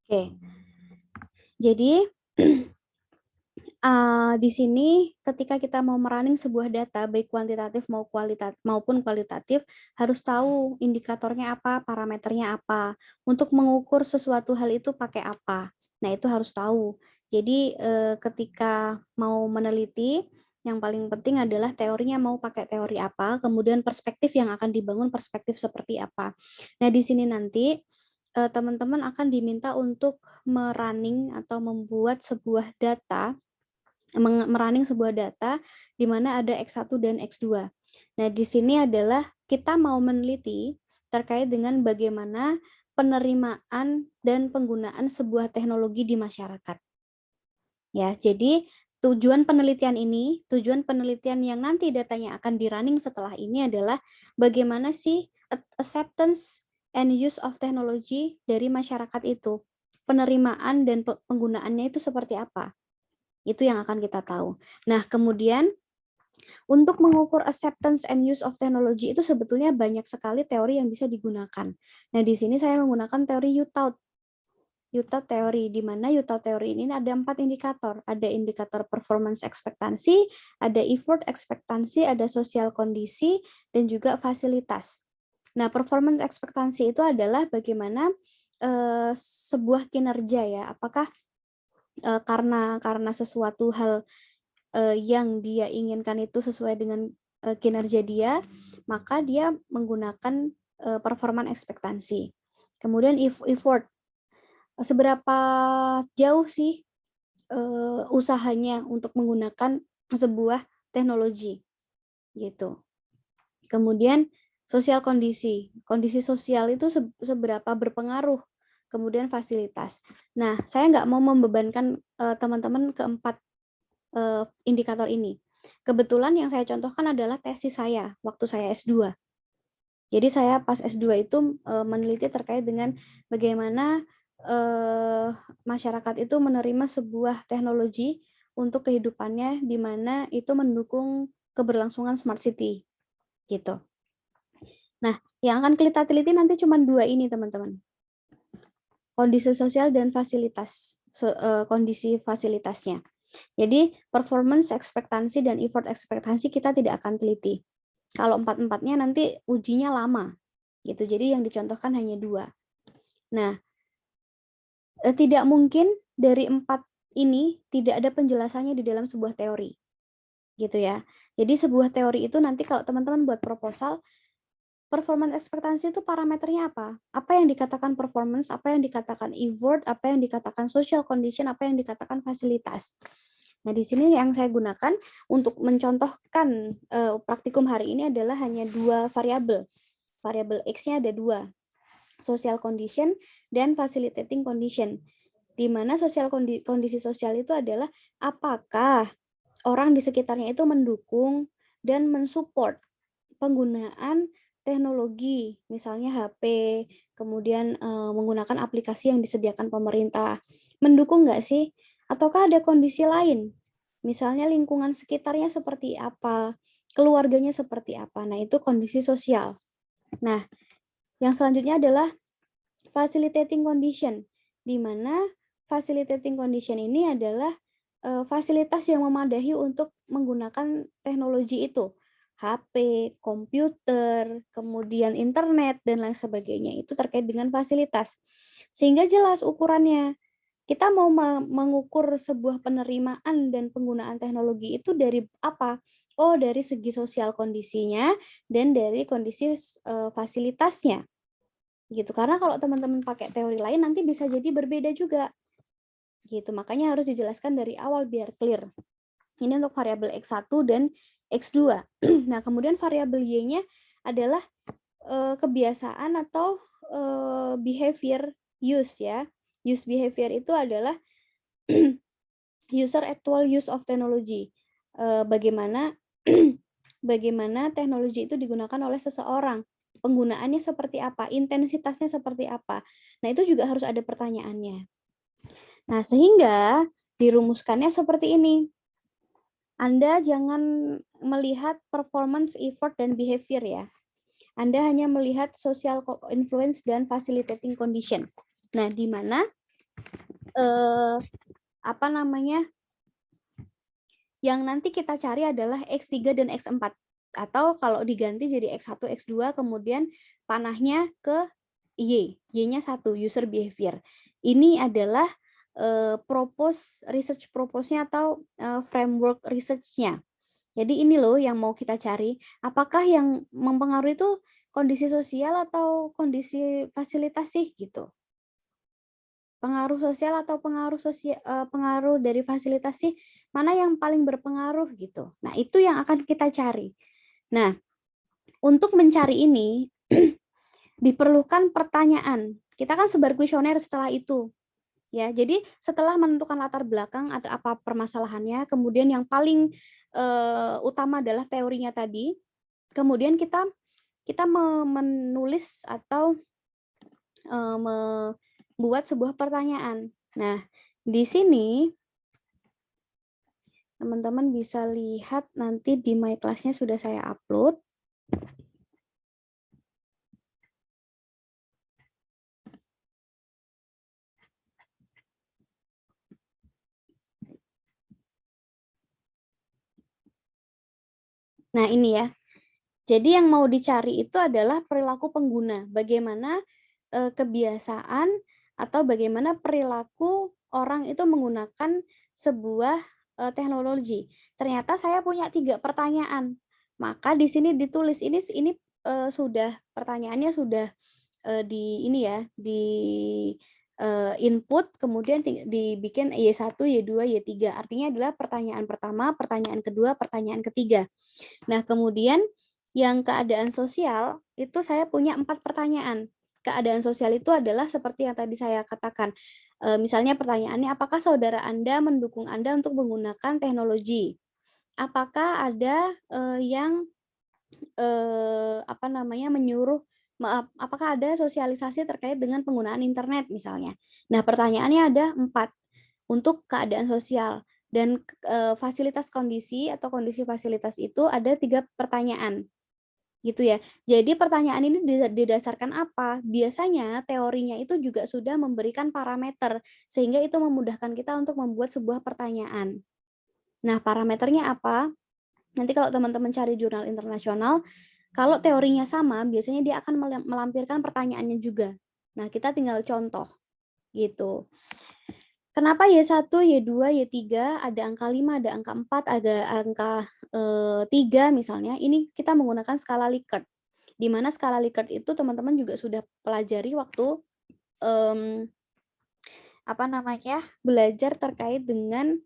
Oke, jadi di sini ketika kita mau merunning sebuah data, baik kuantitatif maupun kualitatif, harus tahu indikatornya apa, parameternya apa, untuk mengukur sesuatu hal itu pakai apa. Nah, itu harus tahu. Jadi, ketika mau meneliti, yang paling penting adalah teorinya mau pakai teori apa, kemudian perspektif yang akan dibangun perspektif seperti apa. Nah, di sini nanti teman-teman akan diminta untuk merunning atau membuat sebuah data, merunning sebuah data di mana ada X1 dan X2. Nah, di sini adalah kita mau meneliti terkait dengan bagaimana penerimaan dan penggunaan sebuah teknologi di masyarakat. Ya, jadi tujuan penelitian yang nanti datanya akan di-running setelah ini adalah bagaimana sih acceptance and use of technology dari masyarakat itu. Penerimaan dan penggunaannya itu seperti apa? Itu yang akan kita tahu. Nah, kemudian untuk mengukur acceptance and use of technology itu sebetulnya banyak sekali teori yang bisa digunakan. Nah, di sini saya menggunakan teori UTAUT teori, di mana UTAUT teori ini ada 4 indikator. Ada indikator performance ekspektansi, ada effort ekspektansi, ada sosial kondisi, dan juga fasilitas. Nah, performance ekspektansi itu adalah bagaimana sebuah kinerja ya, apakah karena sesuatu hal yang dia inginkan itu sesuai dengan kinerja dia, maka dia menggunakan performance ekspektansi. Kemudian effort, seberapa jauh sih usahanya untuk menggunakan sebuah teknologi gitu. Kemudian sosial kondisi sosial itu seberapa berpengaruh. Kemudian fasilitas. Nah, saya nggak mau membebankan teman-teman keempat indikator ini. Kebetulan yang saya contohkan adalah tesis saya waktu saya S2. Jadi saya pas S2 itu meneliti terkait dengan bagaimana masyarakat itu menerima sebuah teknologi untuk kehidupannya, di mana itu mendukung keberlangsungan smart city gitu. Nah, yang akan kita teliti nanti cuma 2 ini, teman-teman. Kondisi sosial dan fasilitas, kondisi fasilitasnya. Jadi performance ekspektansi dan effort ekspektansi kita tidak akan teliti. Kalau 4-4-nya nanti ujinya lama gitu. Jadi yang dicontohkan hanya 2. Nah, tidak mungkin dari 4 ini tidak ada penjelasannya di dalam sebuah teori. Gitu ya. Jadi sebuah teori itu nanti kalau teman-teman buat proposal, performance ekspektansi itu parameternya apa? Apa yang dikatakan performance, apa yang dikatakan effort, apa yang dikatakan social condition, apa yang dikatakan fasilitas. Nah, di sini yang saya gunakan untuk mencontohkan praktikum hari ini adalah hanya 2 variabel. Variabel X-nya ada 2, social condition dan facilitating condition. Di mana kondisi sosial itu adalah apakah orang di sekitarnya itu mendukung dan mensupport penggunaan teknologi, misalnya HP, kemudian menggunakan aplikasi yang disediakan pemerintah. Mendukung nggak sih? Ataukah ada kondisi lain? Misalnya lingkungan sekitarnya seperti apa, keluarganya seperti apa. Nah, itu kondisi sosial. Nah, yang selanjutnya adalah facilitating condition, di mana facilitating condition ini adalah fasilitas yang memadai untuk menggunakan teknologi itu. HP, komputer, kemudian internet, dan lain sebagainya. Itu terkait dengan fasilitas. Sehingga jelas ukurannya. Kita mau mengukur sebuah penerimaan dan penggunaan teknologi itu dari apa? Oh, dari segi sosial kondisinya dan dari kondisi fasilitasnya. Gitu. Karena kalau teman-teman pakai teori lain nanti bisa jadi berbeda juga. Gitu. Makanya harus dijelaskan dari awal biar clear. Ini untuk variabel X1 dan X2. Nah, kemudian variabel Y-nya adalah kebiasaan atau behavior use ya. Use behavior itu adalah user actual use of technology. Bagaimana bagaimana teknologi itu digunakan oleh seseorang. Penggunaannya seperti apa, intensitasnya seperti apa. Nah, itu juga harus ada pertanyaannya. Nah, sehingga dirumuskannya seperti ini. Anda jangan melihat performance, effort, dan behavior ya. Anda hanya melihat social influence dan facilitating condition. Nah, di mana apa namanya, yang nanti kita cari adalah X3 dan X4. Atau kalau diganti jadi X1, X2, kemudian panahnya ke Y-nya 1, user behavior. Ini adalah research propose-nya atau framework research-nya. Jadi ini loh yang mau kita cari. Apakah yang mempengaruhi itu kondisi sosial atau kondisi fasilitas sih gitu. Pengaruh sosial atau pengaruh dari fasilitas sih, mana yang paling berpengaruh gitu. Nah, itu yang akan kita cari. Nah, untuk mencari ini diperlukan pertanyaan. Kita kan sebar kuesioner setelah itu. Ya, jadi setelah menentukan latar belakang ada apa permasalahannya, kemudian yang paling utama adalah teorinya tadi. Kemudian kita menulis atau membuat sebuah pertanyaan. Nah, di sini teman-teman bisa lihat nanti di My Class-nya sudah saya upload. Nah, ini ya. Jadi yang mau dicari itu adalah perilaku pengguna. Bagaimana kebiasaan atau bagaimana perilaku orang itu menggunakan sebuah teknologi. Ternyata saya punya 3 pertanyaan. Maka di sini ditulis ini sudah pertanyaannya sudah di ini ya, di input kemudian dibikin Y1, Y2, Y3. Artinya adalah pertanyaan pertama, pertanyaan kedua, pertanyaan ketiga. Nah, kemudian yang keadaan sosial itu saya punya 4 pertanyaan. Keadaan sosial itu adalah seperti yang tadi saya katakan. Misalnya pertanyaannya, apakah saudara Anda mendukung Anda untuk menggunakan teknologi? Apakah ada yang menyuruh, apakah ada sosialisasi terkait dengan penggunaan internet misalnya. Nah, pertanyaannya ada 4 untuk keadaan sosial dan fasilitas kondisi atau kondisi fasilitas itu ada 3 pertanyaan. Gitu ya. Jadi pertanyaan ini didasarkan apa? Biasanya teorinya itu juga sudah memberikan parameter sehingga itu memudahkan kita untuk membuat sebuah pertanyaan. Nah, parameternya apa? Nanti kalau teman-teman cari jurnal internasional, kalau teorinya sama, biasanya dia akan melampirkan pertanyaannya juga. Nah, kita tinggal contoh gitu. Kenapa Y1, Y2, Y3, ada angka 5, ada angka 4, ada angka 3 misalnya, ini kita menggunakan skala Likert. Di mana skala Likert itu teman-teman juga sudah pelajari waktu belajar terkait dengan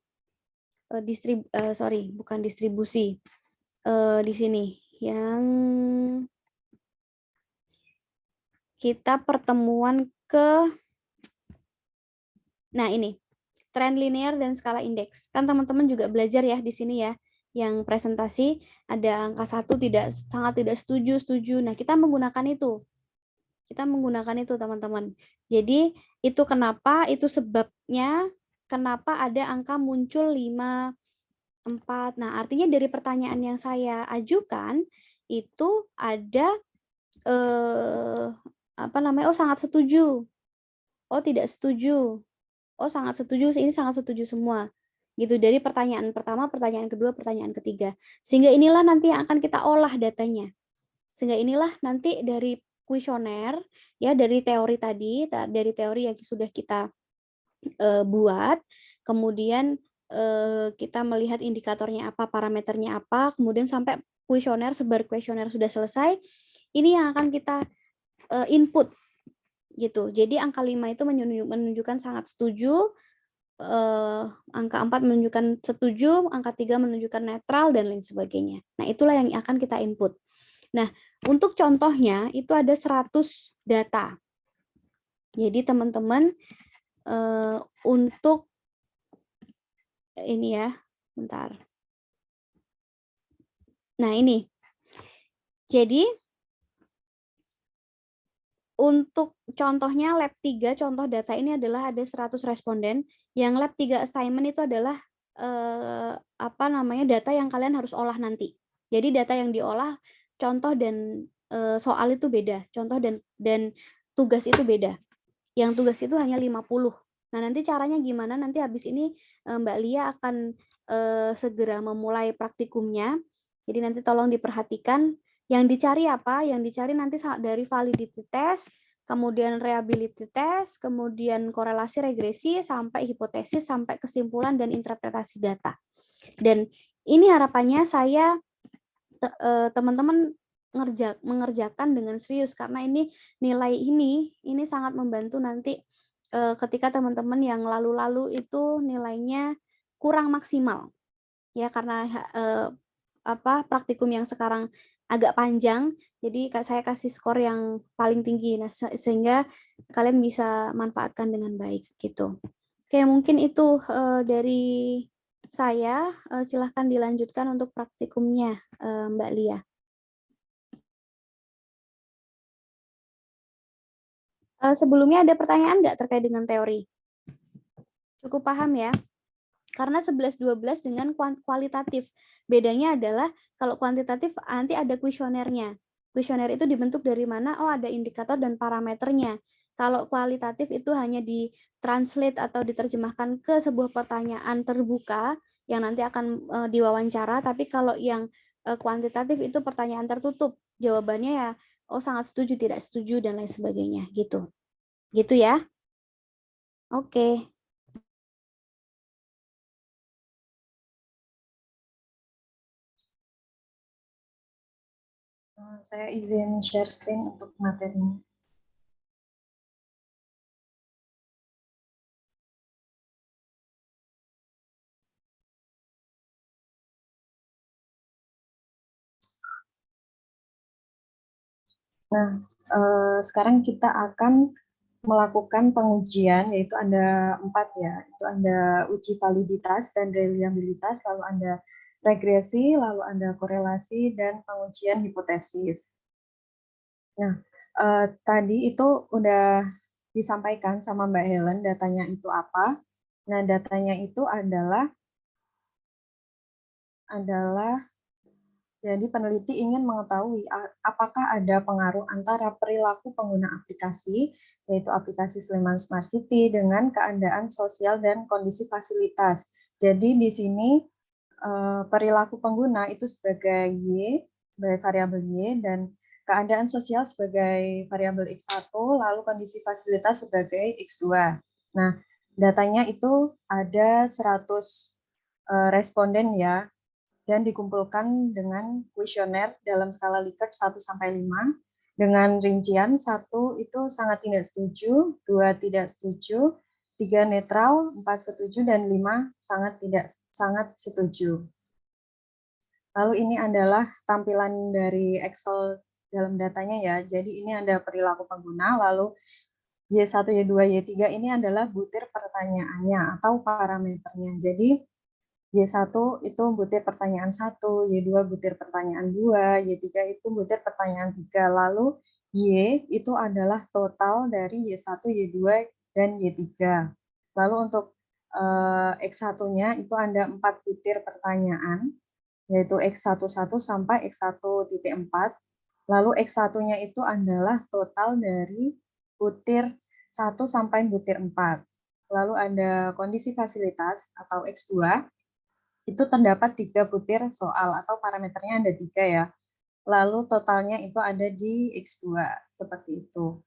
distribusi. Di sini yang kita pertemuan nah ini tren linear dan skala indeks. Kan teman-teman juga belajar ya di sini ya. Yang presentasi ada angka 1 sangat tidak setuju. Nah, kita menggunakan itu. Teman-teman. Jadi, itu kenapa, itu sebabnya kenapa ada angka muncul 5, 4. Nah, artinya dari pertanyaan yang saya ajukan itu ada sangat setuju. Oh, tidak setuju. Oh, sangat setuju, ini sangat setuju semua. Gitu, dari pertanyaan pertama, pertanyaan kedua, pertanyaan ketiga. Sehingga inilah nanti yang akan kita olah datanya. Sehingga inilah nanti dari kuesioner, ya dari teori tadi, dari teori yang sudah kita buat, kemudian kita melihat indikatornya apa, parameternya apa, kemudian sampai sebar kuesioner sudah selesai, ini yang akan kita input gitu. Jadi angka 5 itu menunjukkan sangat setuju, angka 4 menunjukkan setuju, angka 3 menunjukkan netral, dan lain sebagainya. Nah, itulah yang akan kita input. Nah, untuk contohnya itu ada 100 data. Jadi teman-teman untuk ini ya, bentar. Nah, ini. Jadi untuk contohnya lab 3, contoh data ini adalah ada 100 responden. Yang lab 3 assignment itu adalah data yang kalian harus olah nanti. Jadi data yang diolah, contoh dan soal itu beda. Contoh dan tugas itu beda. Yang tugas itu hanya 50. Nah, nanti caranya gimana? Nanti habis ini Mbak Lia akan segera memulai praktikumnya. Jadi nanti tolong diperhatikan yang dicari apa? Yang dicari nanti dari validity test, kemudian reliability test, kemudian korelasi regresi, sampai hipotesis, sampai kesimpulan dan interpretasi data. Dan ini harapannya saya teman-teman mengerjakan dengan serius karena ini nilai ini sangat membantu nanti ketika teman-teman yang lalu-lalu itu nilainya kurang maksimal ya karena praktikum yang sekarang agak panjang jadi saya kasih skor yang paling tinggi nah sehingga kalian bisa manfaatkan dengan baik gitu. Oke, mungkin itu dari saya. Silahkan dilanjutkan untuk praktikumnya Mbak Lia. Sebelumnya ada pertanyaan nggak terkait dengan teori? Cukup paham ya? Karena 11-12 dengan kualitatif. Bedanya adalah kalau kuantitatif nanti ada kuesionernya. Kuesioner itu dibentuk dari mana? Oh, ada indikator dan parameternya. Kalau kualitatif itu hanya ditranslate atau diterjemahkan ke sebuah pertanyaan terbuka yang nanti akan diwawancara. Tapi kalau yang kuantitatif itu pertanyaan tertutup. Jawabannya ya, oh sangat setuju, tidak setuju, dan lain sebagainya. Gitu. Gitu ya. Oke. Saya izin share screen untuk materinya. Nah, sekarang kita akan melakukan pengujian, yaitu ada 4 ya. Itu ada uji validitas dan reliabilitas, lalu ada regresi, lalu ada korelasi, dan pengujian hipotesis. Nah, tadi itu udah disampaikan sama Mbak Helen datanya itu apa. Nah, datanya itu adalah jadi peneliti ingin mengetahui apakah ada pengaruh antara perilaku pengguna aplikasi, yaitu aplikasi Sleman Smart City, dengan keadaan sosial dan kondisi fasilitas. Jadi di sini perilaku pengguna itu sebagai Y, sebagai variabel Y, dan keadaan sosial sebagai variabel X1, lalu kondisi fasilitas sebagai X2. Nah, datanya itu ada 100 responden ya, dan dikumpulkan dengan kuesioner dalam skala Likert 1-5 dengan rincian 1 itu sangat tidak setuju, 2 tidak setuju, 3 netral, 4 setuju, dan 5 sangat setuju. Lalu ini adalah tampilan dari Excel dalam datanya ya. Jadi ini ada perilaku pengguna, lalu Y1, Y2, Y3 ini adalah butir pertanyaannya atau parameternya. Jadi Y1 itu butir pertanyaan 1, Y2 butir pertanyaan 2, Y3 itu butir pertanyaan 3. Lalu Y itu adalah total dari Y1, Y2, dan Y3. Lalu untuk X1-nya itu ada 4 butir pertanyaan, yaitu X11 sampai X1.4. Lalu X1-nya itu adalah total dari butir 1 sampai butir 4. Lalu ada kondisi fasilitas atau X2, itu terdapat 3 butir soal atau parameternya ada 3 ya. Lalu totalnya itu ada di X2, seperti itu.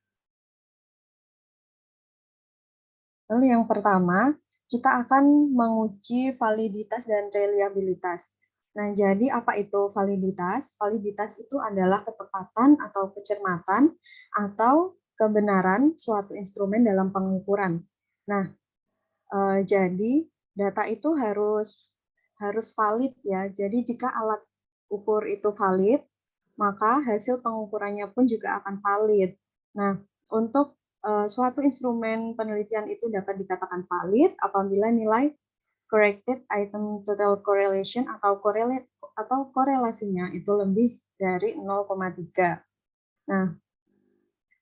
Lalu yang pertama, kita akan menguji validitas dan reliabilitas. Nah, jadi apa itu validitas? Validitas itu adalah ketepatan atau kecermatan atau kebenaran suatu instrumen dalam pengukuran. Nah, jadi data itu harus valid ya. Jadi jika alat ukur itu valid, maka hasil pengukurannya pun juga akan valid. Nah, untuk suatu instrumen penelitian itu dapat dikatakan valid apabila nilai corrected item total correlation atau korelasinya itu lebih dari 0,3. Nah,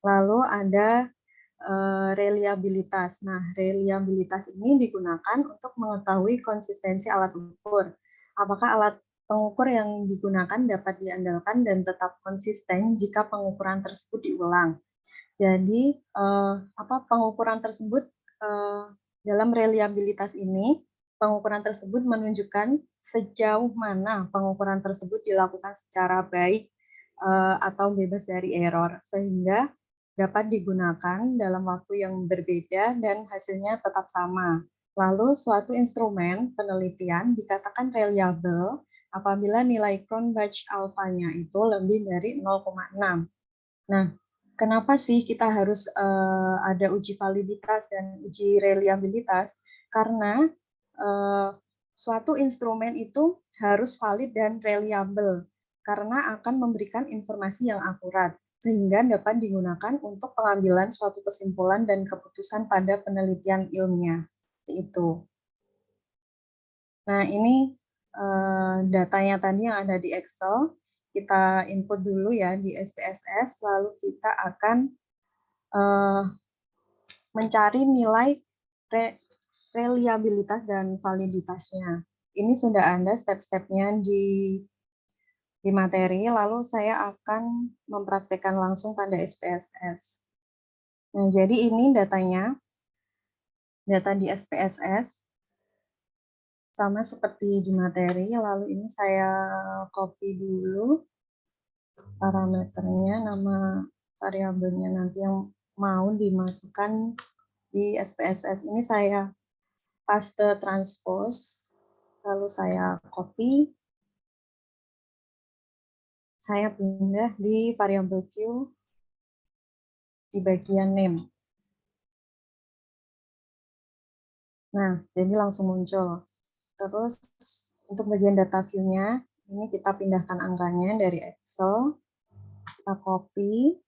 lalu ada reliabilitas. Nah, reliabilitas ini digunakan untuk mengetahui konsistensi alat ukur. Apakah alat pengukur yang digunakan dapat diandalkan dan tetap konsisten jika pengukuran tersebut diulang. Jadi, pengukuran tersebut Dalam reliabilitas ini, pengukuran tersebut menunjukkan sejauh mana pengukuran tersebut dilakukan secara baik atau bebas dari error, sehingga dapat digunakan dalam waktu yang berbeda dan hasilnya tetap sama. Lalu, suatu instrumen penelitian dikatakan reliable apabila nilai Cronbach alfanya itu lebih dari 0,6. Nah, kenapa sih kita harus ada uji validitas dan uji reliabilitas? Karena suatu instrumen itu harus valid dan reliable karena akan memberikan informasi yang akurat sehingga dapat digunakan untuk pengambilan suatu kesimpulan dan keputusan pada penelitian ilmiah. Seperti itu. Nah, ini datanya tadi yang ada di Excel. Kita input dulu ya di SPSS, lalu kita akan mencari nilai reliabilitas dan validitasnya. Ini sudah ada step-stepnya di materi, lalu saya akan mempraktekkan langsung pada SPSS. Nah, jadi ini datanya, data di SPSS, sama seperti di materi, lalu ini saya copy dulu parameternya, nama variabelnya nanti yang mau dimasukkan di SPSS. Ini saya paste transpose, lalu saya copy, saya pindah di variabel Q di bagian name. Nah, jadi langsung muncul. Terus untuk bagian data view-nya, ini kita pindahkan angkanya dari Excel, kita copy,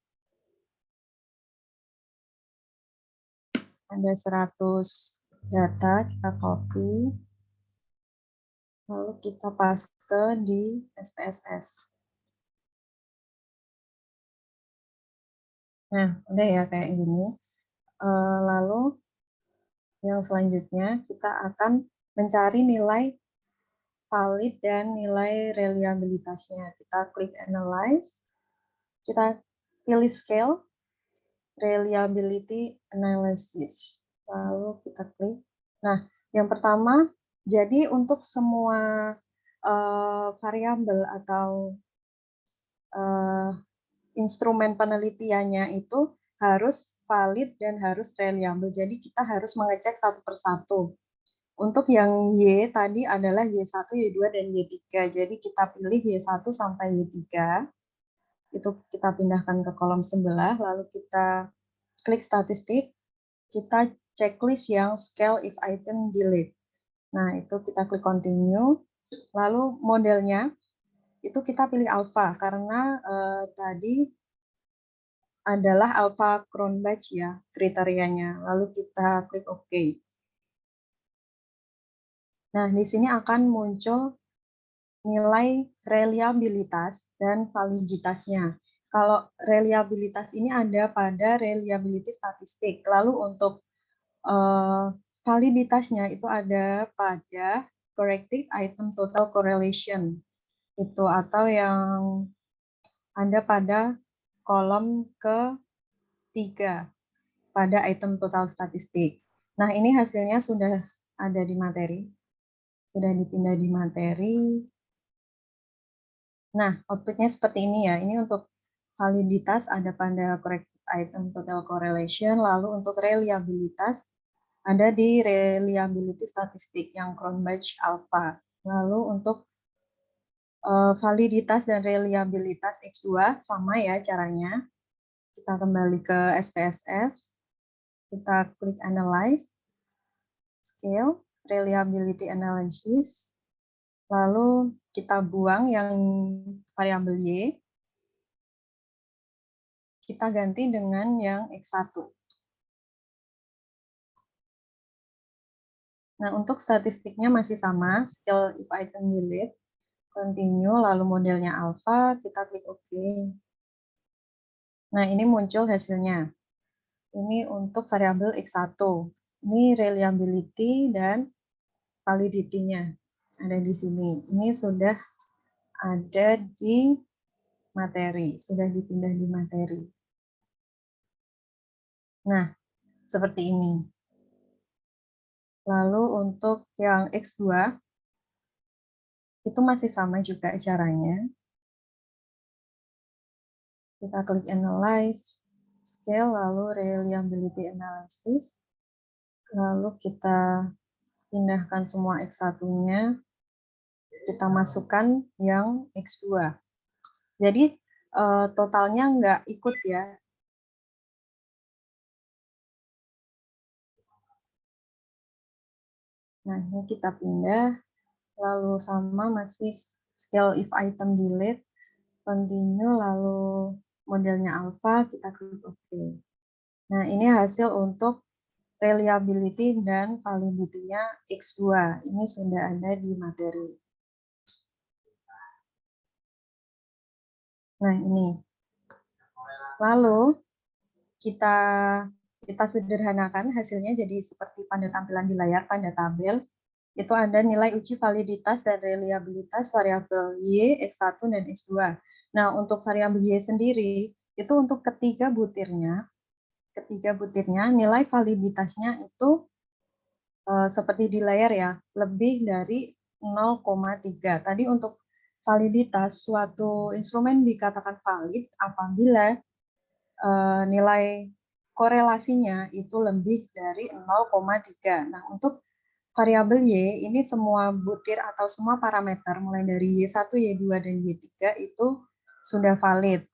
ada 100 data, kita copy, lalu kita paste di SPSS. Nah, udah ya kayak gini. Lalu yang selanjutnya kita akan mencari nilai valid dan nilai reliabilitasnya. Kita klik analyze, kita pilih scale, reliability analysis. Lalu kita klik. Nah, yang pertama, jadi untuk semua variabel atau instrumen penelitiannya itu harus valid dan harus reliable. Jadi kita harus mengecek satu persatu. Untuk yang Y tadi adalah Y1, Y2, dan Y3. Jadi kita pilih Y1 sampai Y3. Itu kita pindahkan ke kolom sebelah, lalu kita klik statistik, kita checklist yang scale if item delete. Nah, itu kita klik continue, lalu modelnya itu kita pilih alpha, karena tadi adalah alpha Cronbach ya kriterianya. Lalu kita klik OK. Nah, di sini akan muncul nilai reliabilitas dan validitasnya. Kalau reliabilitas ini ada pada reliability statistik. Lalu untuk validitasnya itu ada pada corrected item total correlation. Itu atau yang ada pada kolom ketiga pada item total statistik. Nah, ini hasilnya sudah ada di materi. Sudah dipindah di materi. Nah, outputnya seperti ini ya. Ini untuk validitas ada pada corrected item total correlation, lalu untuk reliabilitas ada di reliability statistik yang Cronbach alpha. Lalu untuk validitas dan reliabilitas X2 sama ya caranya. Kita kembali ke SPSS, kita klik analyze, scale, reliability analysis, lalu kita buang yang variabel Y, kita ganti dengan yang X1. Nah, untuk statistiknya masih sama, scale if item delete, continue, lalu modelnya alpha, kita klik OK. Nah, ini muncul hasilnya. Ini untuk variabel X1. Ini reliability dan validity-nya. Ada di sini. Ini sudah ada di materi, sudah dipindah di materi. Nah, seperti ini. Lalu untuk yang X2, itu masih sama juga caranya. Kita klik Analyze, Scale, lalu Reliability Analysis. Lalu kita pindahkan semua X1-nya, kita masukkan yang X2. Jadi totalnya nggak ikut ya. Nah, ini kita pindah, lalu sama masih scale if item delete, continue, lalu modelnya alpha, kita klik OK. Nah, ini hasil untuk reliability dan validity-nya X2. Ini sudah ada di materi. Nah, ini. Lalu kita sederhanakan hasilnya jadi seperti pada tampilan di layar pada tabel. Itu ada nilai uji validitas dan reliabilitas variabel Y, X1, dan X2. Nah, untuk variabel Y sendiri, itu untuk ketiga butirnya nilai validitasnya itu seperti di layar ya, lebih dari 0,3. Tadi untuk validitas, suatu instrumen dikatakan valid apabila nilai korelasinya itu lebih dari 0,3. Nah, untuk variabel Y, ini semua butir atau semua parameter, mulai dari Y1, Y2, dan Y3 itu sudah valid.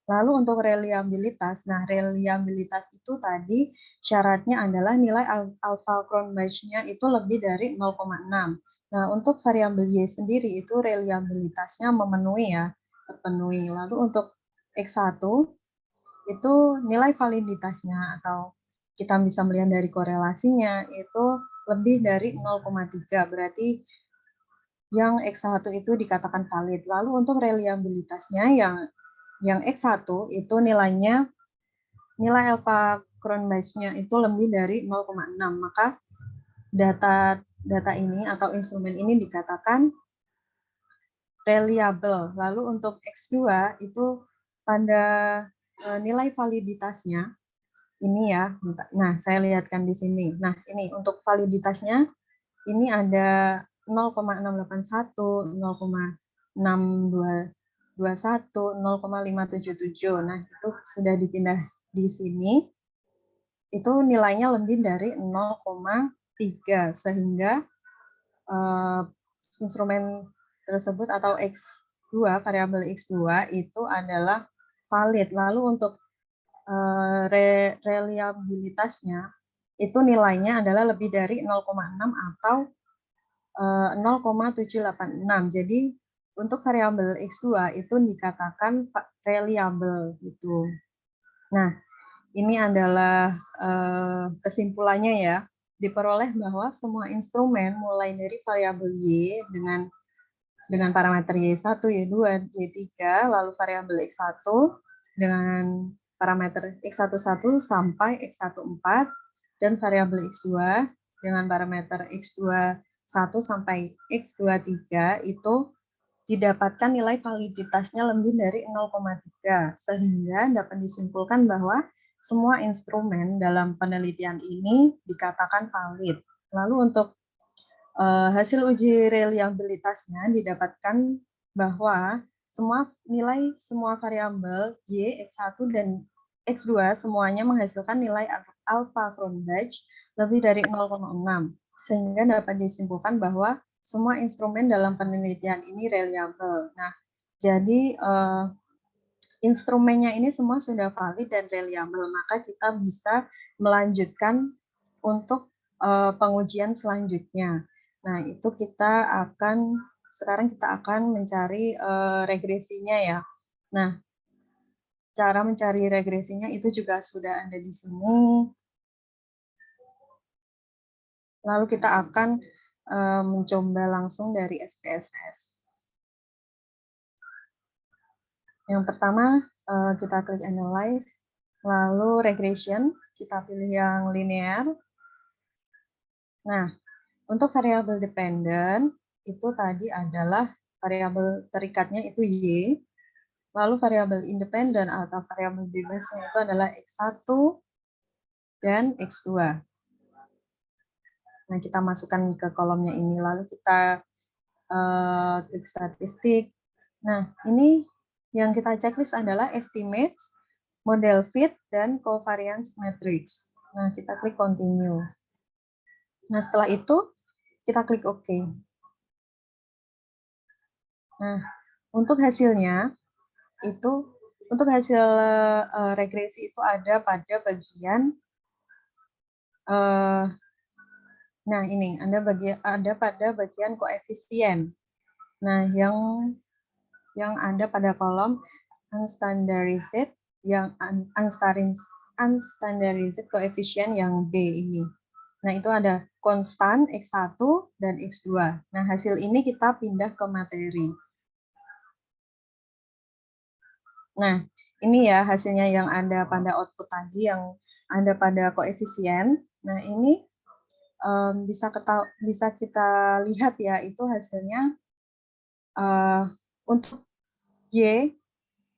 Lalu untuk reliabilitas, nah reliabilitas itu tadi syaratnya adalah nilai alpha Cronbach's-nya itu lebih dari 0,6. Nah, untuk variabel Y sendiri itu reliabilitasnya memenuhi ya, terpenuhi. Lalu untuk X1 itu nilai validitasnya atau kita bisa melihat dari korelasinya itu lebih dari 0,3, berarti yang X1 itu dikatakan valid. Lalu untuk reliabilitasnya yang X1 itu nilai alpha Cronbach's-nya itu lebih dari 0,6, maka data ini atau instrumen ini dikatakan reliable. Lalu untuk X2 itu pada nilai validitasnya ini ya. Nah, saya lihatkan di sini. Nah, ini untuk validitasnya ini ada 0,681, 0,6221, 0,577. Nah, itu sudah dipindah di sini. Itu nilainya lebih dari 0,3 sehingga instrumen tersebut atau X2, variabel X2 itu adalah valid. Lalu untuk reliabilitasnya itu nilainya adalah lebih dari 0,6 atau 0,786. Jadi untuk variabel X2 itu dikatakan reliable gitu. Nah, ini adalah kesimpulannya ya. Diperoleh bahwa semua instrumen mulai dari variabel Y dengan parameter Y1, Y2, Y3, lalu variabel X1 dengan parameter X11 sampai X14, dan variabel X2 dengan parameter X21 sampai X23 itu didapatkan nilai validitasnya lebih dari 0,3, sehingga dapat disimpulkan bahwa semua instrumen dalam penelitian ini dikatakan valid. Lalu untuk hasil uji reliabilitasnya didapatkan bahwa semua variabel Y, X1, dan X2 semuanya menghasilkan nilai alpha Cronbach lebih dari 0,6, sehingga dapat disimpulkan bahwa semua instrumen dalam penelitian ini reliable. Nah, jadi instrumennya ini semua sudah valid dan reliable, maka kita bisa melanjutkan untuk pengujian selanjutnya. Nah, itu sekarang kita akan mencari regresinya ya. Nah, cara mencari regresinya itu juga sudah ada di sini. Lalu kita akan mencoba langsung dari SPSS. Yang pertama, kita klik Analyze, lalu Regression, kita pilih yang linear. Nah, untuk variabel dependent, itu tadi adalah variabel terikatnya itu Y, lalu variabel independen atau variabel bebasnya itu adalah X1 dan X2. Nah, kita masukkan ke kolomnya ini, lalu kita klik statistik. Nah, ini yang kita checklist adalah estimates, model fit, dan covariance matrix. Nah, kita klik continue. Nah, setelah itu kita klik OK. Nah, untuk hasilnya itu, untuk hasil regresi itu ada pada bagian nah ini ada pada bagian koefisien. Nah, yang ada pada kolom unstandardized unstandardized coefficient yang B ini. Nah, itu ada konstan X1 dan X2. Nah, hasil ini kita pindah ke materi. Nah, ini ya hasilnya yang ada pada output tadi, yang ada pada koefisien. Nah, ini bisa kita lihat ya, itu hasilnya untuk Y,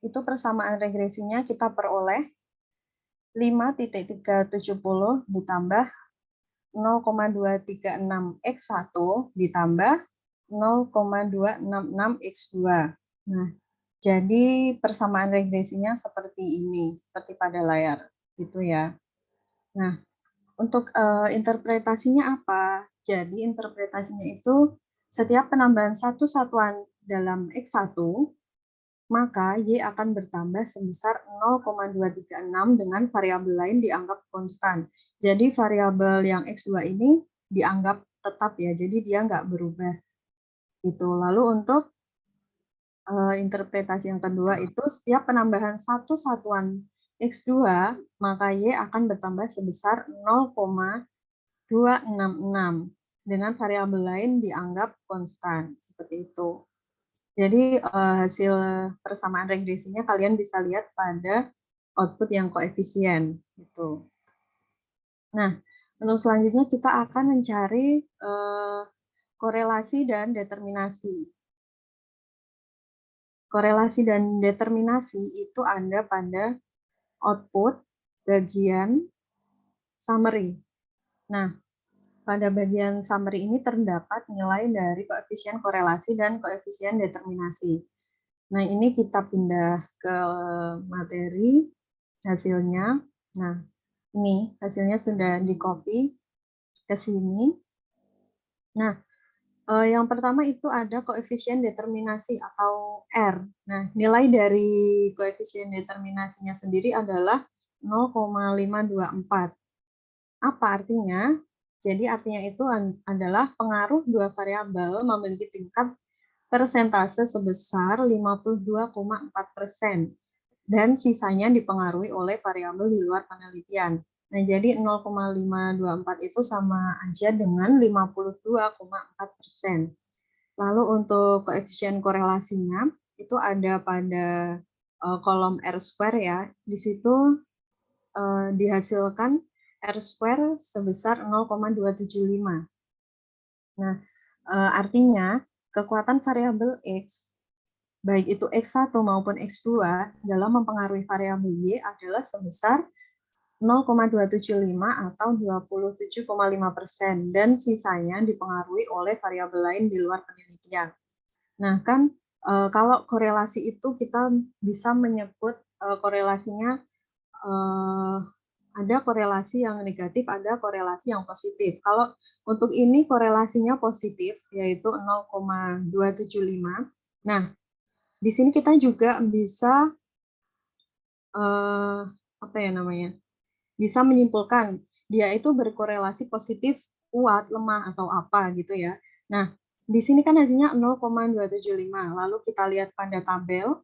itu persamaan regresinya kita peroleh 5,370 ditambah 0,236 X1 ditambah 0,266 X2. Nah, jadi persamaan regresinya seperti ini, seperti pada layar, gitu ya. Nah, untuk interpretasinya apa? Jadi interpretasinya itu setiap penambahan satu satuan dalam X1, maka Y akan bertambah sebesar 0,236 dengan variabel lain dianggap konstan. Jadi variabel yang X2 ini dianggap tetap ya, jadi dia nggak berubah. Itu. Lalu untuk interpretasi yang kedua itu setiap penambahan satu satuan X2, maka Y akan bertambah sebesar 0,266 dengan variabel lain dianggap konstan. Seperti itu. Jadi hasil persamaan regresinya kalian bisa lihat pada output yang koefisien. Gitu. Nah, untuk selanjutnya kita akan mencari korelasi dan determinasi. Korelasi dan determinasi itu ada pada output bagian summary. Nah, pada bagian summary ini terdapat nilai dari koefisien korelasi dan koefisien determinasi. Nah, ini kita pindah ke materi hasilnya. Nah, ini hasilnya sudah di-copy ke sini. Nah, yang pertama itu ada koefisien determinasi atau R. Nah, nilai dari koefisien determinasinya sendiri adalah 0,524. Apa artinya? Jadi artinya itu adalah pengaruh dua variabel memiliki tingkat persentase sebesar 52,4% dan sisanya dipengaruhi oleh variabel di luar penelitian. Nah, jadi 0,524 itu sama aja dengan 52,4%. Lalu untuk koefisien korelasinya itu ada pada kolom R square ya. Di situ dihasilkan R square sebesar 0,275. Nah, artinya kekuatan variabel X, baik itu X1 maupun X2, dalam mempengaruhi variabel Y adalah sebesar 0,275 atau 27,5%, dan sisanya dipengaruhi oleh variabel lain di luar penelitian. Nah, kan kalau korelasi itu kita bisa menyebut korelasinya ada korelasi yang negatif, ada korelasi yang positif. Kalau untuk ini korelasinya positif, yaitu 0,275. Nah, di sini kita juga bisa apa ya namanya? Bisa menyimpulkan dia itu berkorelasi positif, kuat, lemah atau apa gitu ya. Nah, di sini kan hasilnya 0,275. Lalu kita lihat pada tabel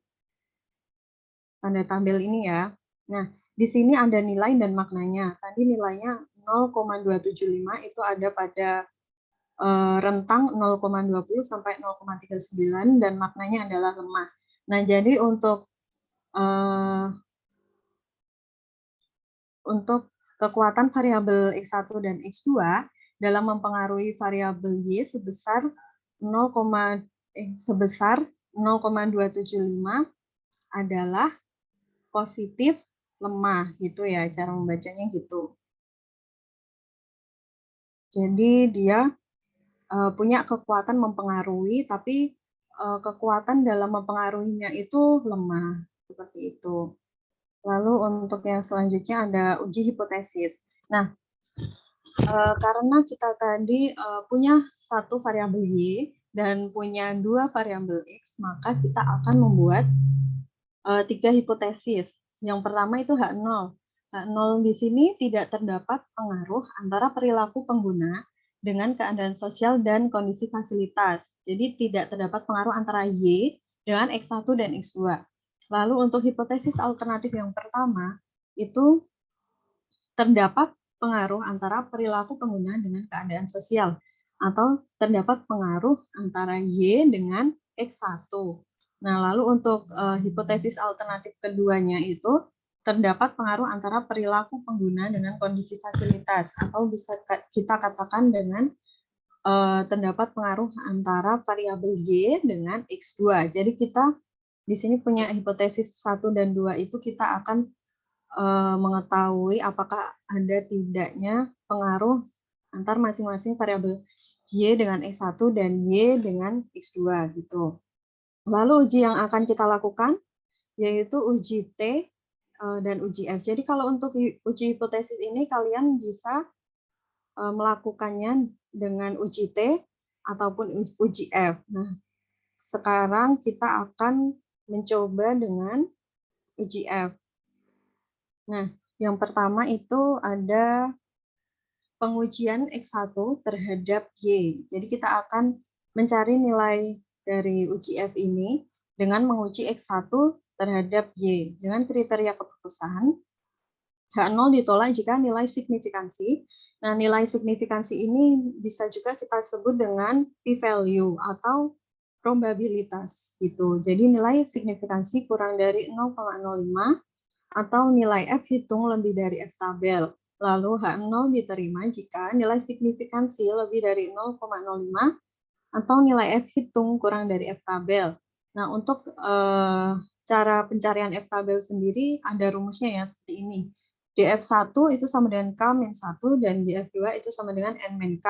ini ya. Nah, di sini ada nilai dan maknanya. Tadi nilainya 0,275 itu ada pada rentang 0,20 sampai 0,39 dan maknanya adalah lemah. Nah, jadi untuk kekuatan variabel X1 dan X2 dalam mempengaruhi variabel Y sebesar 0,275 adalah positif lemah gitu ya, cara membacanya gitu. Jadi dia punya kekuatan mempengaruhi, tapi kekuatan dalam mempengaruhinya itu lemah, seperti itu. Lalu untuk yang selanjutnya ada uji hipotesis. Nah, karena kita tadi punya satu variabel Y dan punya dua variabel X, maka kita akan membuat tiga hipotesis. Yang pertama itu H0. H0 di sini tidak terdapat pengaruh antara perilaku pengguna dengan keadaan sosial dan kondisi fasilitas. Jadi tidak terdapat pengaruh antara Y dengan X1 dan X2. Lalu untuk hipotesis alternatif yang pertama, itu terdapat pengaruh antara perilaku pengguna dengan keadaan sosial, atau terdapat pengaruh antara Y dengan X1. Nah, lalu untuk hipotesis alternatif keduanya itu terdapat pengaruh antara perilaku pengguna dengan kondisi fasilitas, atau bisa kita katakan dengan terdapat pengaruh antara variabel Y dengan X2. Jadi kita di sini punya hipotesis 1 dan 2 itu kita akan mengetahui apakah ada tidaknya pengaruh antar masing-masing variabel Y dengan X1 dan Y dengan X2 gitu. Lalu uji yang akan kita lakukan yaitu uji T dan uji F. Jadi kalau untuk uji hipotesis ini kalian bisa melakukannya dengan uji T ataupun uji F. Nah, sekarang kita akan mencoba dengan uji F. Nah, yang pertama itu ada pengujian X1 terhadap Y. Jadi kita akan mencari nilai dari uji F ini dengan menguji X1 terhadap Y. Dengan kriteria keputusan, H0 ditolak jika nilai signifikansi. Nah, nilai signifikansi ini bisa juga kita sebut dengan p-value atau probabilitas gitu. Jadi nilai signifikansi kurang dari 0,05 atau nilai F hitung lebih dari F tabel. Lalu H0 diterima jika nilai signifikansi lebih dari 0,05 atau nilai F hitung kurang dari F tabel. Nah, untuk cara pencarian F tabel sendiri ada rumusnya ya seperti ini. df1 itu sama dengan K-1 dan df2 itu sama dengan N-K.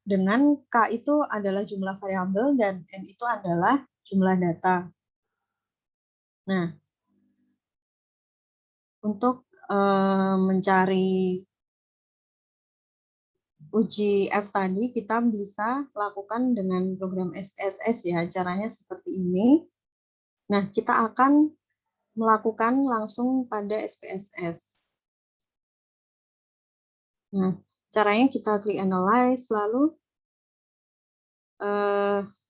Dengan K itu adalah jumlah variabel dan N itu adalah jumlah data. Nah, untuk mencari uji F tadi, kita bisa lakukan dengan program SPSS ya, caranya seperti ini. Nah, kita akan melakukan langsung pada SPSS. Nah, caranya kita klik Analyze, lalu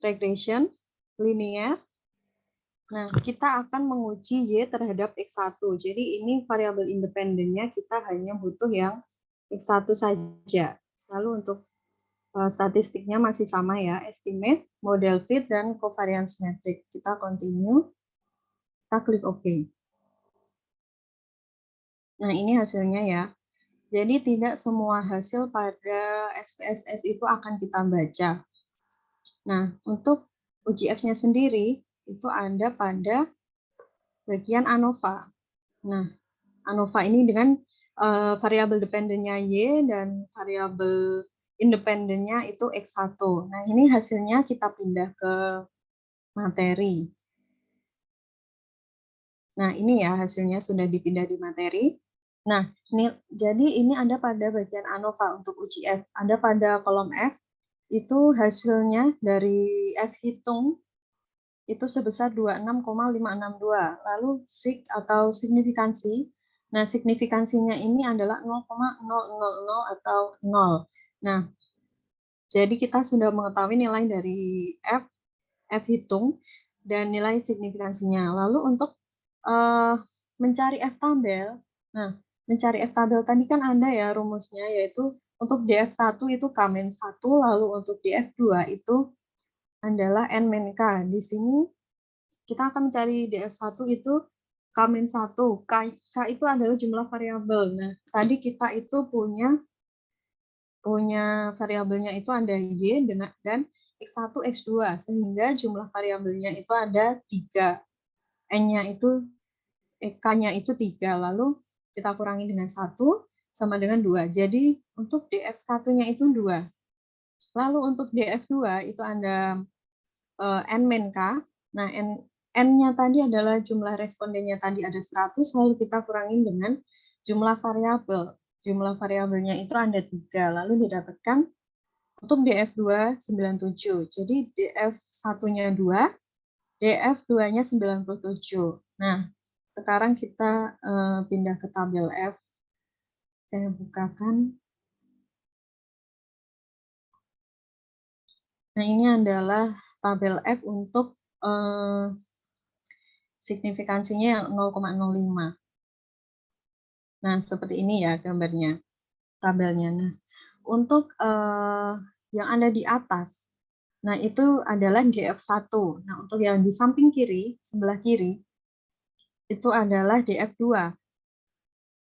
Regression, Linear. Nah, kita akan menguji Y terhadap X1. Jadi ini variabel independennya kita hanya butuh yang X1 saja. Lalu untuk statistiknya masih sama ya, estimate, model fit, dan covariance metric. Kita continue, kita klik OK. Nah, ini hasilnya ya. Jadi tidak semua hasil pada SPSS itu akan kita baca. Nah, untuk uji F-nya sendiri, itu ada pada bagian ANOVA. Nah, ANOVA ini dengan variabel dependennya Y dan variabel independennya itu X1. Nah, ini hasilnya kita pindah ke materi. Nah, ini ya hasilnya sudah dipindah di materi. Nah, jadi ini ada pada bagian ANOVA untuk uji F. Ada pada kolom F, itu hasilnya dari F hitung itu sebesar 26,562. Lalu sig atau signifikansi. Nah, signifikansinya ini adalah 0,000 atau 0. Nah, jadi kita sudah mengetahui nilai dari F hitung, dan nilai signifikansinya. Lalu untuk mencari F tabel, nah mencari F tabel tadi kan ada ya rumusnya, yaitu untuk df1 itu K-1, lalu untuk df2 itu adalah N-K. Di sini kita akan mencari df1 itu K-1. K itu adalah jumlah variabel. Nah, tadi kita itu punya variabelnya itu ada Y dan X1, X2, sehingga jumlah variabelnya itu ada 3. N-nya itu K-nya itu 3, lalu kita kurangi dengan 1, sama dengan 2. Jadi untuk DF1-nya itu 2. Lalu untuk DF2 itu ada N min K. Nah, N-nya tadi adalah jumlah respondennya tadi ada 100, lalu kita kurangin dengan jumlah variabel. Jumlah variabelnya itu ada 3, lalu didapatkan untuk DF2 97. Jadi DF1-nya 2, DF2-nya 97. Nah, sekarang kita pindah ke tabel F. Saya bukakan. Nah, ini adalah tabel F untuk signifikansinya yang 0,05. Nah, seperti ini ya gambarnya, tabelnya. Nah, untuk yang ada di atas, nah itu adalah DF1. Nah, untuk yang di samping kiri, sebelah kiri, itu adalah DF2.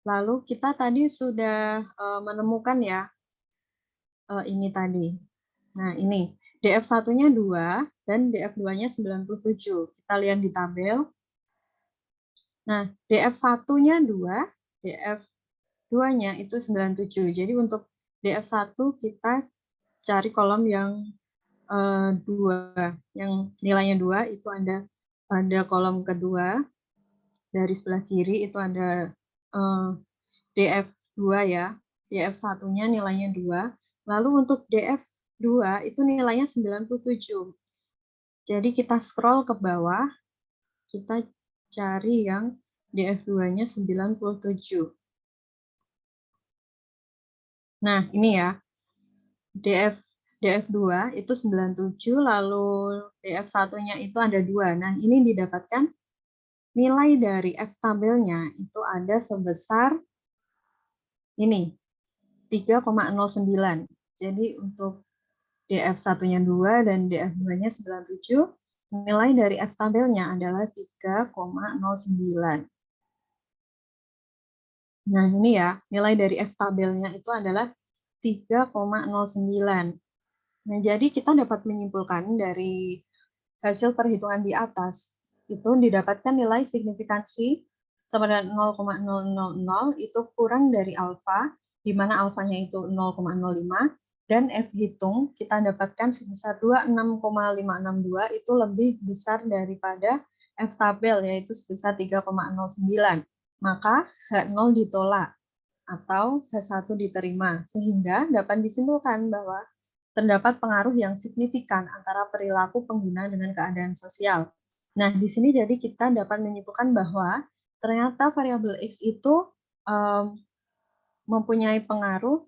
Lalu kita tadi sudah menemukan ya, ini tadi. Nah, ini DF1-nya 2 dan DF2-nya 97. Kita lihat di tabel. Nah, DF1-nya 2, DF2-nya itu 97. Jadi untuk DF1 kita cari kolom yang 2, yang nilainya 2 itu ada pada kolom kedua dari sebelah kiri itu ada DF2 ya. DF1-nya nilainya 2. Lalu untuk DF2 itu nilainya 97. Jadi kita scroll ke bawah, kita cari yang DF2-nya 97. Nah, ini ya. DF2 itu 97, lalu DF1-nya itu ada 2. Nah, ini didapatkan nilai dari F tabelnya itu ada sebesar ini, 3,09. Jadi untuk DF1-nya 2 dan DF2-nya 97, nilai dari F tabelnya adalah 3,09. Nah, ini ya, nilai dari F tabelnya itu adalah 3,09. Nah, jadi kita dapat menyimpulkan dari hasil perhitungan di atas, itu didapatkan nilai signifikansi sama dengan 0,000 itu kurang dari alfa, di mana alfanya itu 0,05, dan F hitung kita dapatkan sebesar 26,562 itu lebih besar daripada F tabel, yaitu sebesar 3,09. Maka H0 ditolak atau H1 diterima, sehingga dapat disimpulkan bahwa terdapat pengaruh yang signifikan antara perilaku pengguna dengan keadaan sosial. Nah, di sini jadi kita dapat menyimpulkan bahwa ternyata variabel X itu mempunyai pengaruh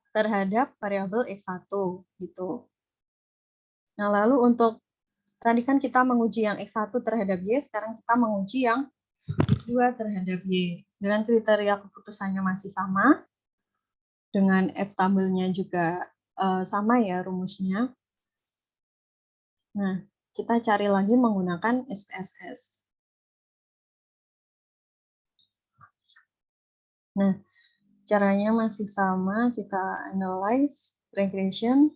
terhadap variabel X1 gitu. Nah, lalu untuk tadi kan kita menguji yang X1 terhadap Y, sekarang kita menguji yang X2 terhadap Y. Dengan kriteria keputusannya masih sama, dengan F tabelnya juga sama ya rumusnya. Nah, kita cari lagi menggunakan SPSS. Nah, caranya masih sama, kita analyze, regression,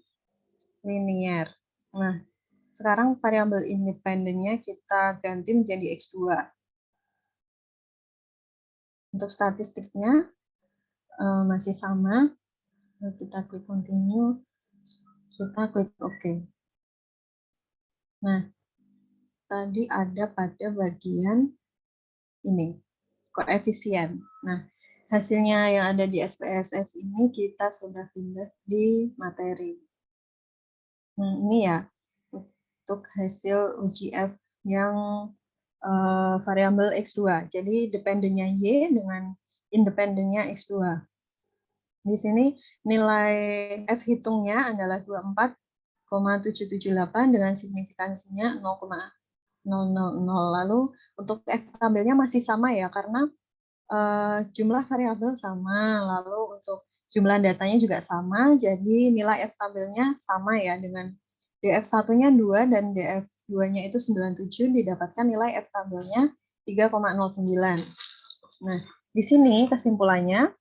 linear. Nah, sekarang variabel independennya kita ganti menjadi X2. Untuk statistiknya masih sama, kita klik continue, kita klik OK. Nah, tadi ada pada bagian ini, koefisien. Nah, hasilnya yang ada di SPSS ini kita sudah pindah di materi. Nah, ini ya, untuk hasil uji F yang variabel X2. Jadi dependennya Y dengan independennya X2. Di sini nilai F hitungnya adalah 24,778 dengan signifikansinya 0,000. Lalu untuk F tabelnya masih sama ya, karena jumlah variabel sama, lalu untuk jumlah datanya juga sama, jadi nilai F tabelnya sama ya, dengan DF1-nya 2 dan DF2-nya itu 97, didapatkan nilai F tabelnya 3,09. Nah, di sini kesimpulannya,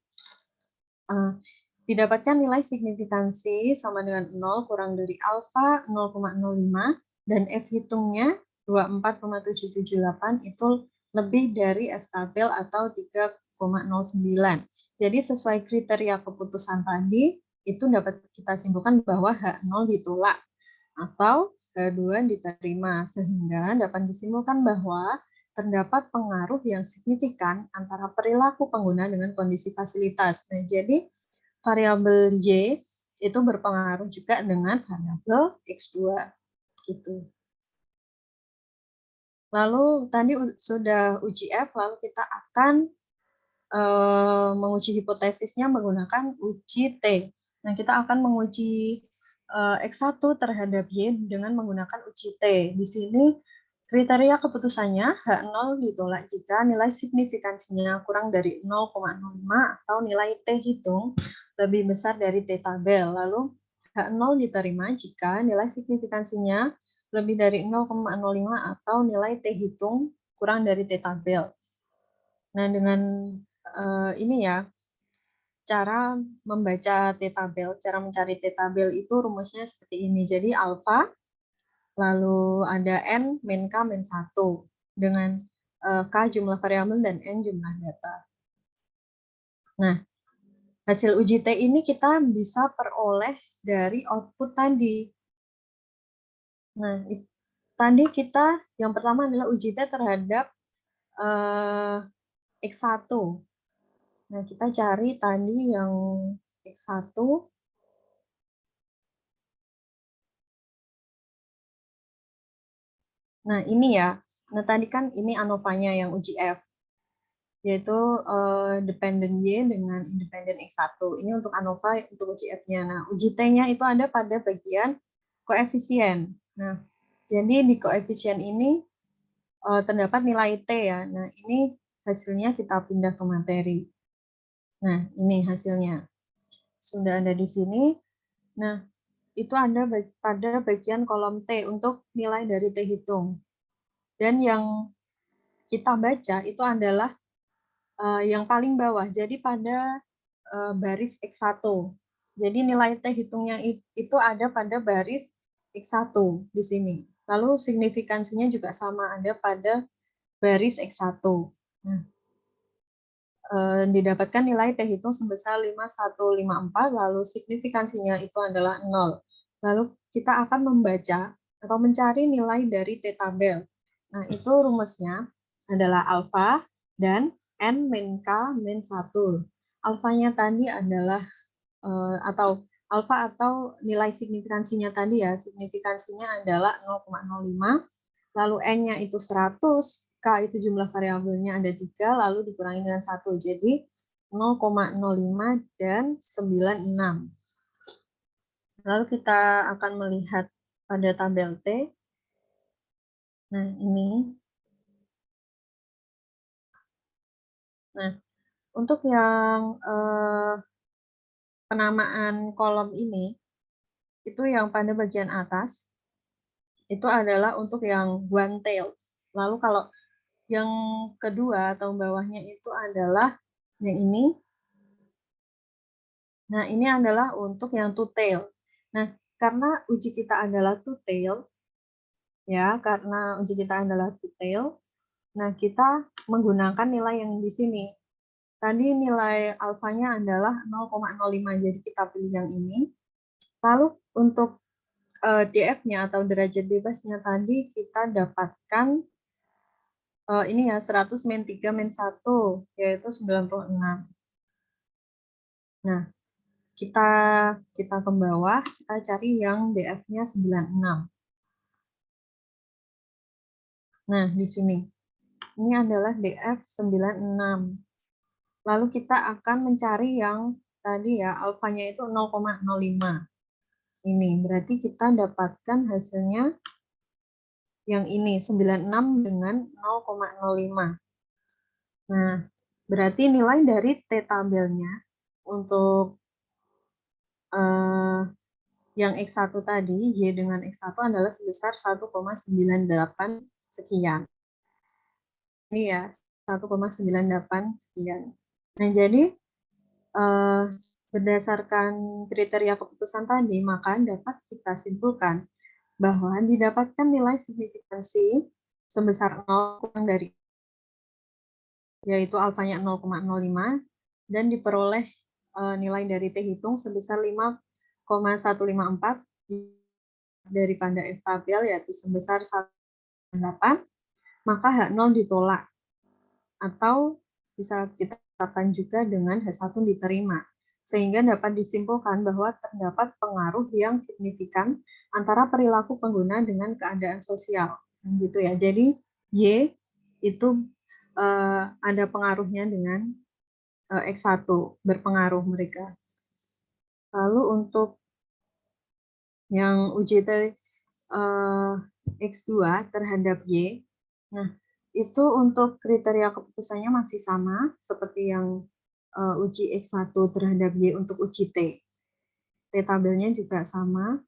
didapatkan nilai signifikansi sama dengan 0 kurang dari alfa 0,05, dan F hitungnya 24,778 itu lebih dari F tabel atau 3,09. Jadi sesuai kriteria keputusan tadi, itu dapat kita simpulkan bahwa H0 ditolak atau H2 diterima, sehingga dapat disimpulkan bahwa terdapat pengaruh yang signifikan antara perilaku pengguna dengan kondisi fasilitas. Nah, jadi variabel Y itu berpengaruh juga dengan variabel X2 gitu. Lalu tadi sudah uji F, lalu kita akan menguji hipotesisnya menggunakan uji T. Nah, kita akan menguji X1 terhadap Y dengan menggunakan uji T. Di sini kriteria keputusannya H0 ditolak jika nilai signifikansinya kurang dari 0,05 atau nilai T hitung lebih besar dari T tabel. Lalu H0 diterima jika nilai signifikansinya lebih dari 0,05 atau nilai T hitung kurang dari T tabel. Nah, dengan ini ya, cara membaca T tabel, cara mencari T tabel itu rumusnya seperti ini. Jadi alfa, lalu ada N, min K, min 1. Dengan K jumlah variabel dan N jumlah data. Nah, hasil uji T ini kita bisa peroleh dari output tadi. Nah, tadi kita yang pertama adalah uji T terhadap X1. Nah, kita cari tadi yang X1. Nah, ini ya. Nah, tadi kan ini ANOVA-nya yang uji F, yaitu dependent Y dengan independent X1. Ini untuk ANOVA, untuk uji F-nya. Nah, uji T-nya itu ada pada bagian koefisien. Nah, jadi di koefisien ini terdapat nilai T ya. Nah, ini hasilnya kita pindah ke materi. Nah, ini hasilnya. Sudah ada di sini. Nah, itu ada pada bagian kolom T untuk nilai dari T hitung. Dan yang kita baca itu adalah yang paling bawah. Jadi pada baris X1. Jadi nilai T hitungnya itu ada pada baris X1 di sini. Lalu signifikansinya juga sama, ada pada baris X1. Nah, didapatkan nilai T hitung sebesar 5154, lalu signifikansinya itu adalah 0. Lalu kita akan membaca atau mencari nilai dari T tabel. Nah, itu rumusnya adalah alfa dan N min K min 1. Alfanya tadi adalah atau alfa atau nilai signifikansinya tadi ya, signifikansinya adalah 0,05, lalu N-nya itu 100, K itu jumlah variabelnya ada 3, lalu dikurangi dengan 1, jadi 0,05 dan 96. Lalu kita akan melihat pada tabel T. Nah, ini. Nah, untuk yang penamaan kolom ini, itu yang pada bagian atas, itu adalah untuk yang one tail. Lalu kalau yang kedua atau bawahnya itu adalah yang ini. Nah, ini adalah untuk yang two tail. Nah, karena uji kita adalah two tail, ya, karena uji kita adalah two tail, nah kita menggunakan nilai yang di sini. Tadi nilai alfanya adalah 0,05, jadi kita pilih yang ini. Lalu untuk DF-nya atau derajat bebasnya tadi kita dapatkan ini ya 100 min 3 min 1, yaitu 96. Nah, kita ke bawah, kita cari yang DF-nya 96. Nah, di sini. Ini adalah DF 96. Lalu kita akan mencari yang tadi ya, alfanya itu 0,05. Ini, berarti kita dapatkan hasilnya yang ini, 96 dengan 0,05. Nah, berarti nilai dari T tabelnya untuk yang X1 tadi, Y dengan X1 adalah sebesar 1,98 sekian. Ini ya, 1,98 sekian. Nah, jadi berdasarkan kriteria keputusan tadi, maka dapat kita simpulkan bahwa didapatkan nilai signifikansi sebesar 0 kurang dari, yaitu alfanya 0,05, dan diperoleh nilai dari T hitung sebesar 5,154 daripada F tabel yaitu sebesar 1,8, maka H0 ditolak. Atau bisa kita katakan juga dengan H1 diterima. Sehingga dapat disimpulkan bahwa terdapat pengaruh yang signifikan antara perilaku pengguna dengan keadaan sosial. Gitu ya. Jadi Y itu ada pengaruhnya dengan X1, berpengaruh mereka. Lalu untuk yang UJT X2 terhadap Y, nah itu untuk kriteria keputusannya masih sama seperti yang uji X1 terhadap Y untuk uji T. T tabelnya juga sama.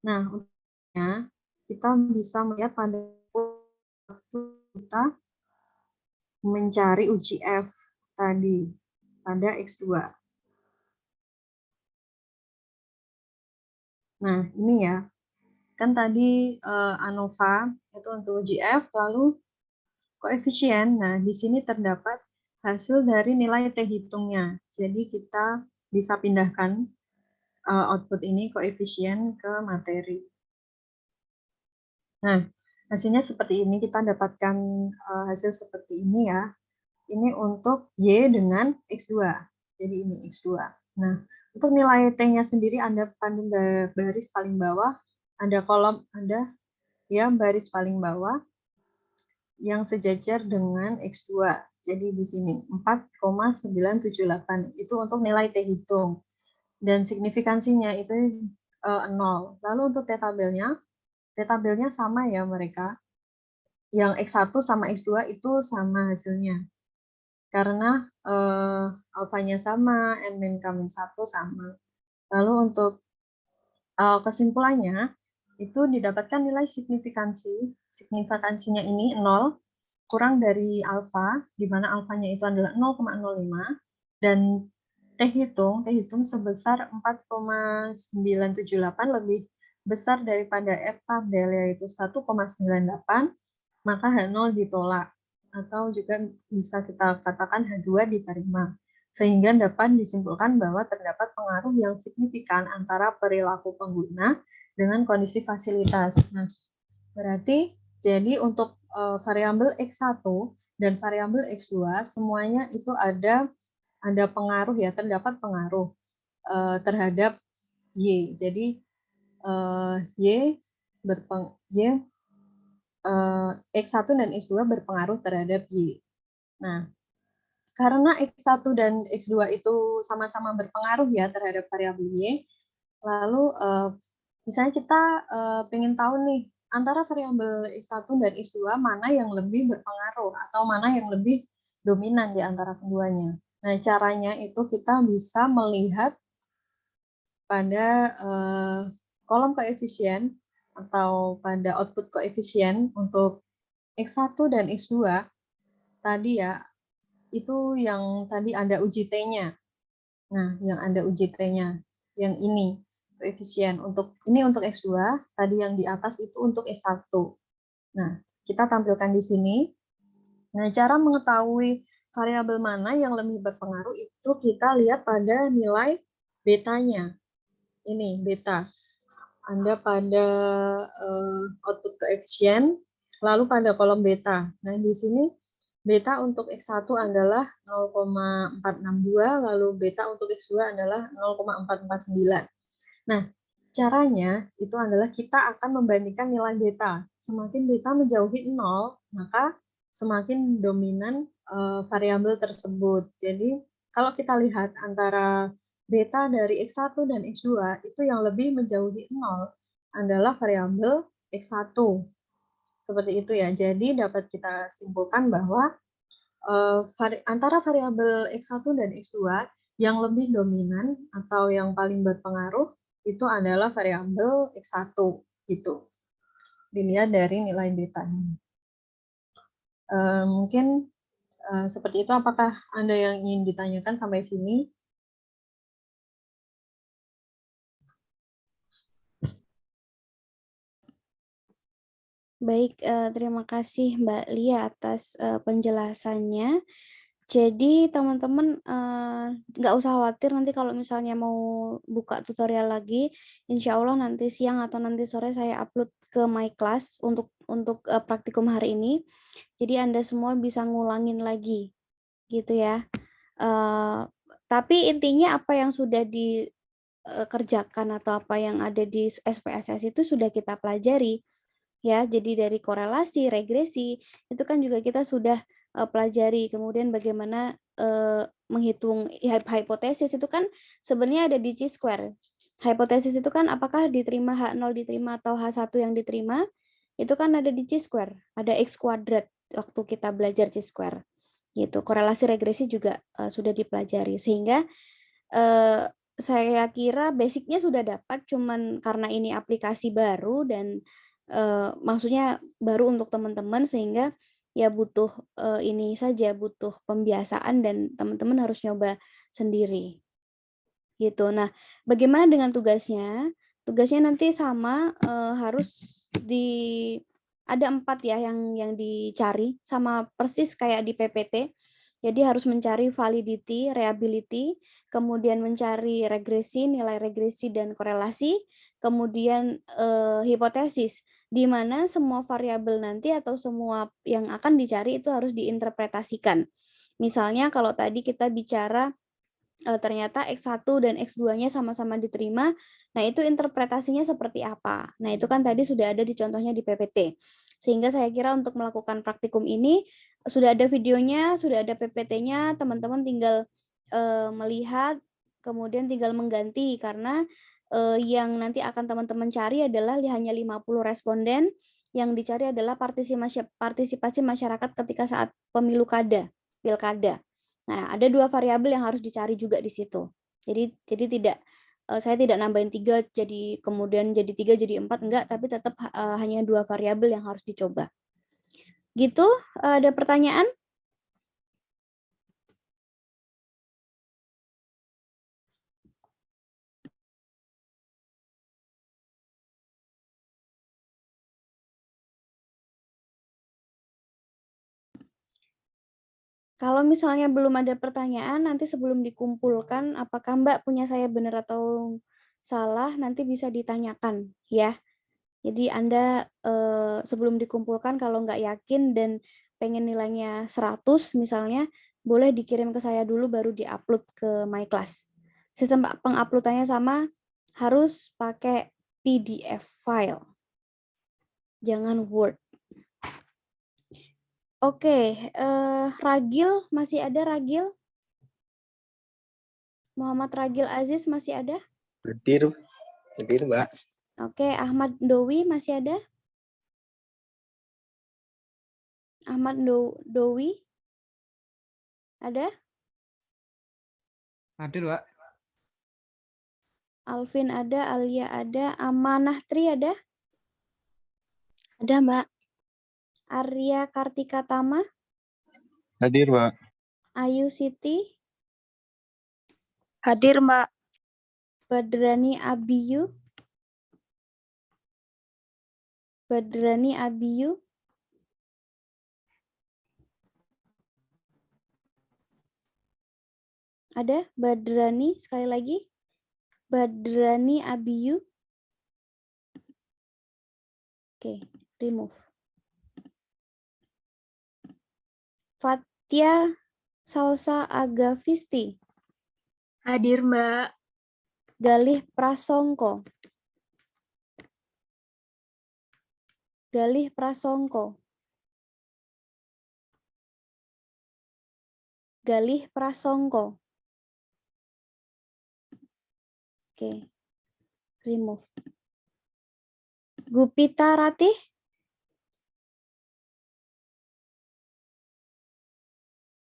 Nah, untuknya kita bisa melihat pada waktu kita mencari uji F tadi pada X2. Nah, ini ya. Kan tadi ANOVA itu untuk uji F, lalu koefisien. Nah, di sini terdapat hasil dari nilai T hitungnya. Jadi kita bisa pindahkan output ini koefisien ke materi. Nah, hasilnya seperti ini, kita dapatkan hasil seperti ini ya. Ini untuk Y dengan X2. Jadi ini X2. Nah, untuk nilai T-nya sendiri Anda pandu baris paling bawah, ada kolom, ada ya baris paling bawah yang sejajar dengan X2. Jadi di sini 4,978 itu untuk nilai T hitung. Dan signifikansinya itu 0. Lalu untuk T tabelnya sama ya mereka. Yang X1 sama X2 itu sama hasilnya. Karena alfanya sama, N-1 sama. Lalu untuk kesimpulannya, itu didapatkan nilai signifikansi. Signifikansinya ini 0, kurang dari alfa, di mana alfanya itu adalah 0,05, dan T hitung sebesar 4,978 lebih besar daripada F tabel yaitu 1,98, maka H0 ditolak atau juga bisa kita katakan H2 diterima. Sehingga dapat disimpulkan bahwa terdapat pengaruh yang signifikan antara perilaku pengguna dengan kondisi fasilitas. Nah, berarti jadi untuk variabel X1 dan variabel X2 semuanya itu ada pengaruh ya, terdapat pengaruh terhadap Y. Jadi Y X1 dan X2 berpengaruh terhadap Y. Nah, karena X1 dan X2 itu sama-sama berpengaruh ya terhadap variabel Y, lalu misalnya kita pengen tahu nih, antara variabel X1 dan X2 mana yang lebih berpengaruh atau mana yang lebih dominan di antara keduanya. Nah, caranya itu kita bisa melihat pada kolom koefisien atau pada output koefisien untuk X1 dan X2 tadi ya, itu yang tadi ada uji T-nya. Nah, yang ada uji T-nya, yang ini koefisien untuk X2, tadi yang di atas itu untuk S1. Nah, kita tampilkan di sini. Nah, cara mengetahui variabel mana yang lebih berpengaruh itu kita lihat pada nilai betanya. Ini beta. Anda pada output koefisien, lalu pada kolom beta. Nah, di sini beta untuk X1 adalah 0,462, lalu beta untuk X2 adalah 0,449. Nah, caranya itu adalah kita akan membandingkan nilai beta. Semakin beta menjauhi 0, maka semakin dominan variabel tersebut. Jadi, kalau kita lihat antara beta dari X1 dan X2, itu yang lebih menjauhi 0 adalah variabel X1. Seperti itu ya. Jadi, dapat kita simpulkan bahwa antara variabel X1 dan X2 yang lebih dominan atau yang paling berpengaruh itu adalah variabel X1 gitu. Dilihat dari nilai betanya. Mungkin seperti itu. Apakah Anda yang ingin ditanyakan sampai sini? Baik, terima kasih Mbak Lia atas penjelasannya. Jadi teman-teman nggak usah khawatir nanti kalau misalnya mau buka tutorial lagi, insya Allah nanti siang atau nanti sore saya upload ke My Class untuk praktikum hari ini. Jadi Anda semua bisa ngulangin lagi, gitu ya. Tapi intinya apa yang sudah dikerjakan atau apa yang ada di SPSS itu sudah kita pelajari. Ya, jadi dari korelasi, regresi, itu kan juga kita sudah pelajari. Kemudian bagaimana menghitung hipotesis itu kan sebenarnya ada di Chi-square. Hipotesis itu kan apakah diterima H0 diterima atau H1 yang diterima, itu kan ada di Chi-square, ada X kuadrat waktu kita belajar Chi-square. Gitu. Korelasi regresi juga sudah dipelajari sehingga saya kira basicnya sudah dapat, cuman karena ini aplikasi baru dan maksudnya baru untuk teman-teman sehingga ya butuh ini saja, butuh pembiasaan dan teman-teman harus nyoba sendiri gitu. Nah, bagaimana dengan tugasnya? Tugasnya nanti sama harus ada 4 ya yang dicari sama persis kayak di PPT. Jadi harus mencari validity, reliability, kemudian mencari regresi, nilai regresi dan korelasi, kemudian hipotesis, di mana semua variabel nanti atau semua yang akan dicari itu harus diinterpretasikan. Misalnya kalau tadi kita bicara ternyata X1 dan X2-nya sama-sama diterima, nah itu interpretasinya seperti apa? Nah itu kan tadi sudah ada di contohnya di PPT. Sehingga saya kira untuk melakukan praktikum ini sudah ada videonya, sudah ada PPT-nya, teman-teman tinggal melihat, kemudian tinggal mengganti karena yang nanti akan teman-teman cari adalah hanya 50 responden, yang dicari adalah partisipasi masyarakat ketika saat pemilu pilkada. Nah, ada 2 variabel yang harus dicari juga di situ. Jadi tidak saya tidak nambahin 3 jadi kemudian jadi 3 jadi 4 enggak, tapi tetap hanya 2 variabel yang harus dicoba. Gitu, ada pertanyaan? Kalau misalnya belum ada pertanyaan, nanti sebelum dikumpulkan, apakah Mbak punya saya benar atau salah, nanti bisa ditanyakan ya. Jadi Anda sebelum dikumpulkan kalau nggak yakin dan pengen nilainya 100 misalnya, boleh dikirim ke saya dulu baru diupload ke My Class. Sistem penguploadannya sama, harus pakai PDF file, jangan Word. Oke, Ragil masih ada Ragil? Muhammad Ragil Aziz masih ada? Hadir, Mbak. Oke, Ahmad Dowi masih ada? Ahmad Dowi? Ada? Hadir, Mbak. Alvin ada, Alia ada, Amanah Tri ada? Ada, Mbak. Arya Kartika Tama? Hadir, Mbak. Ayu Siti? Hadir, Mbak. Badrani Abiyu? Badrani Abiyu? Ada? Badrani, sekali lagi. Badrani Abiyu? Oke, remove. Fatia Salsa Agavisti? Hadir, Mbak. Galih Prasongko? Galih Prasongko? Galih Prasongko? Oke, remove. Gupita Ratih?